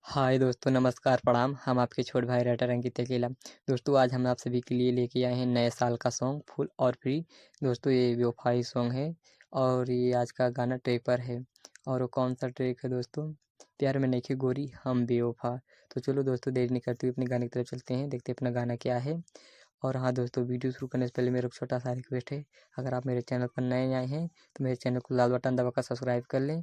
हाय दोस्तों, नमस्कार, प्रणाम। हम आपके छोटे भाई राइटर अंकित अकेला। दोस्तों, आज हम आप सभी के लिए लेके आए हैं नए साल का सॉन्ग फुल और फ्री। दोस्तों, ये बेवफाई सॉन्ग है और ये आज का गाना ट्रैक पर है। और वो कौन सा ट्रैक है दोस्तों? प्यार में नइखे गोरी हम बेवफा। तो चलो दोस्तों, देर नहीं करते हुए अपने गाने की तरफ चलते हैं, देखते हैं अपना गाना क्या है। और हाँ दोस्तों, वीडियो शुरू करने से पहले मेरा एक छोटा सा रिक्वेस्ट है। अगर आप मेरे चैनल पर नए आए हैं तो मेरे चैनल को लाल बटन दबाकर सब्सक्राइब कर लें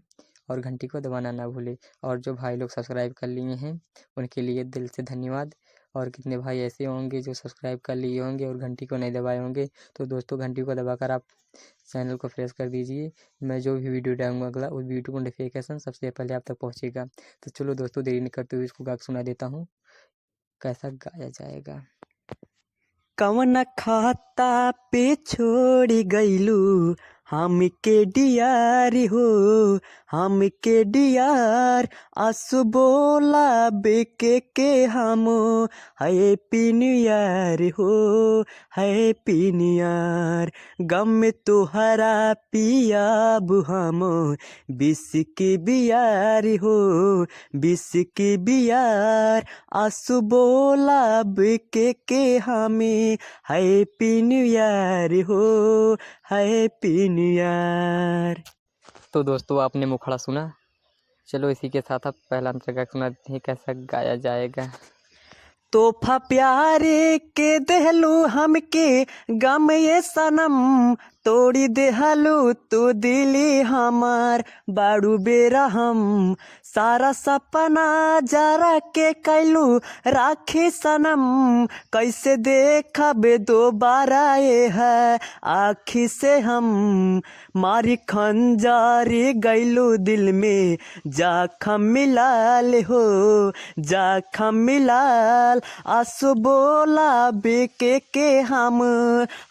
और घंटी को दबाना ना भूलें। और जो भाई लोग सब्सक्राइब कर लिए हैं उनके लिए दिल से धन्यवाद। और कितने भाई ऐसे होंगे जो सब्सक्राइब कर लिए होंगे और घंटी को नहीं दबाए होंगे, तो दोस्तों घंटी को दबाकर आप चैनल को फ्रेश कर दीजिए। मैं जो भी वीडियो डालूंगा अगला, उस वीडियो को नोटिफिकेशन सबसे पहले आप तक पहुँचेगा। तो चलो दोस्तों, देरी नहीं करते हुए इसको गा के सुना देता हूँ कैसा गाया जाएगा। कवन खाता पे छोड़ी गईलू हमके डियारी हो, हमके डियार आसु बोला बेके हम हैप्पी न्यू ईयर हो, हैप्पी न्यू ईयर। गम में तुहरा पियाब हम विश की बियारी हो, विश की बियार आसु बोला बेके हमें हैप्पी न्यू ईयर हो, हैप्पी न्यू ईयर। तो दोस्तों, आपने मुखड़ा सुना। चलो इसी के साथ आप पहला अंतर का सुना देते हैं कैसा गाया जाएगा। तोहफा प्यारे के देहलू हमके गम ये सनम, तोड़ी देहलू तू दिली हमार बाड़ू बेरा हम सारा सपना जरा के कैलू राखी सनम। कैसे देखा बे दोबारा ये है आखी से हम मारी खंजारी गैलू दिल में जाखम मिलाल हो, जाखम मिलाल आसु बोला बेके हम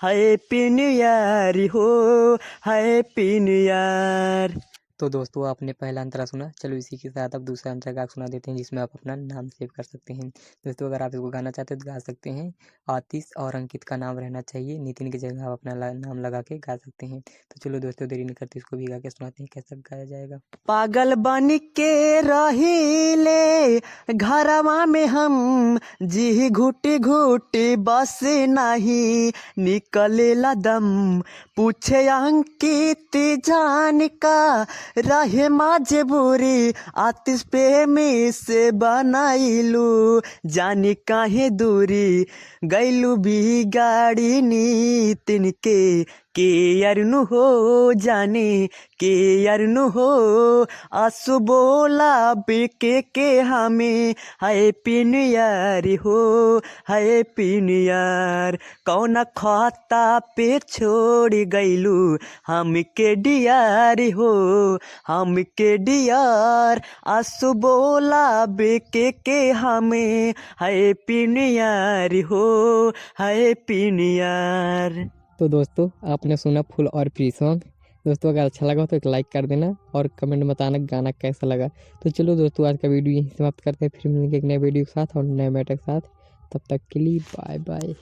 हैप्पी न्यू ईयर हो, हैप्पी न्यू ईयर। तो दोस्तों, आपने पहला अंतरा सुना। चलो इसी के साथ अब दूसरा अंतरा गा सुना देते हैं जिसमें आप अपना नाम सेव कर सकते हैं। दोस्तों, अगर आप इसको गाना चाहते हैं तो गा सकते हैं। आतिश और अंकित का नाम रहना चाहिए, नितिन की जगह आप अपना नाम लगा के गा सकते हैं। तो चलो दोस्तों, देरी नहीं करते, इसको भी गा के सुनाते हैं कैसा गाया जाएगा। पागल बन के रहीले घरवा में हम जी घुटी घुटी बस नहीं निकलेला दम। पूछे अंकित जान का रहे मजबूरी आतिश प्रेमी से बनाइलू जानी काहे दूरी गैलू भी गाड़ी नितिन के यारनु हो जाने के यारनु हो आसु बोला बेके हमें हैप्पी न्यू ईयर हो, हैप्पी न्यू ईयर। कौन खाता पे छोड़ गईलू हमके डियारी हो, हमके डियार आसु बोला बेके हमें हैप्पी न्यू ईयर हो, हैप्पी न्यू ईयर। तो दोस्तों, आपने सुना फुल और फ्री सॉन्ग। दोस्तों, अगर अच्छा लगा तो एक लाइक कर देना और कमेंट में बताना गाना कैसा लगा। तो चलो दोस्तों, आज का वीडियो यहीं समाप्त करते हैं। फिर मिलेंगे एक नए वीडियो के साथ और नए मैटर के साथ। तब तक के लिए बाय बाय।